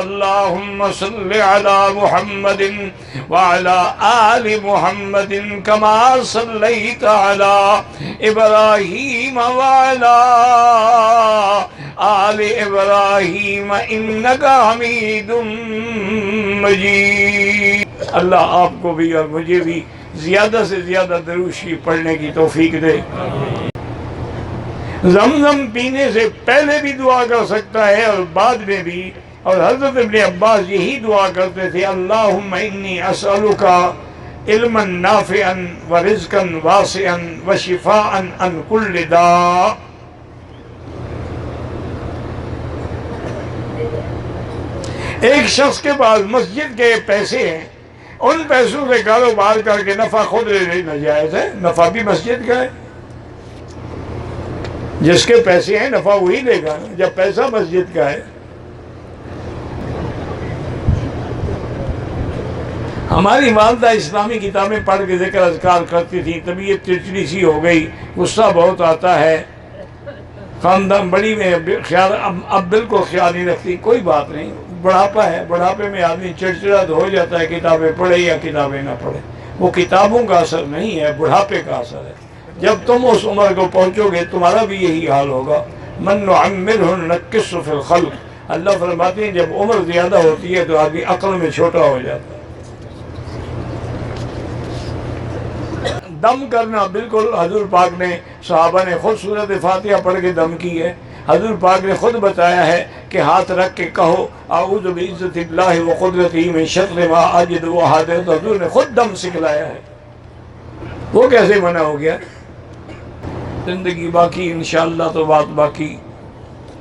اللہم صلی علی محمد وعلی آل محمد کما صلیت علی ابراہیم وعلی آل ابراہیم انک حمید مجید۔ اللہ آپ کو بھی اور مجھے بھی زیادہ سے زیادہ درود شریف پڑھنے کی توفیق دے۔ زمزم پینے سے پہلے بھی دعا کر سکتا ہے اور بعد میں بھی، اور حضرت ابن عباس یہی دعا کرتے تھے، اللہم انی اسألک علما نافعا ورزقا واسعا وشفاء عن کل داء۔ ایک شخص کے پاس مسجد کے پیسے ہیں، ان پیسوں سے کاروبار کر کے نفع خود لے لینا جائز ہے؟ نفع بھی مسجد کا ہے، جس کے پیسے ہیں نفع وہی لے گا جب پیسہ مسجد کا ہے۔ ہماری والدہ اسلامی کتابیں پڑھ کے ذکر اذکار کرتی تھی، طبیعت چڑچڑی سی ہو گئی، غصہ بہت آتا ہے، خاندان بڑی میں خیال اب بالکل خیال نہیں رکھتی، کوئی بات نہیں، بڑھاپا ہے، بڑھاپے میں آدمی چڑچڑا تو ہو جاتا ہے، کتابیں پڑھے یا کتابیں نہ پڑھے، وہ کتابوں کا اثر نہیں ہے، بڑھاپے کا اثر ہے۔ جب تم اس عمر کو پہنچو گے تمہارا بھی یہی حال ہوگا، من نعمرہ ننکسہ فی الخلق۔ اللہ فرماتے ہیں جب عمر زیادہ ہوتی ہے تو آدمی عقل میں چھوٹا ہو جاتا ہے۔ دم کرنا بالکل حضور پاک نے، صحابہ نے خود سورۃ فاتحہ پڑھ کے دم کی ہے، حضور پاک نے خود بتایا ہے کہ ہاتھ رکھ کے کہو اعوذ بعزت اللہ وقدرتہ من شر ما اجد واحاذر، حضور نے خود دم سکھلایا ہے، وہ کیسے منع ہو گیا؟ زندگی باقی انشاءاللہ تو بات باقی۔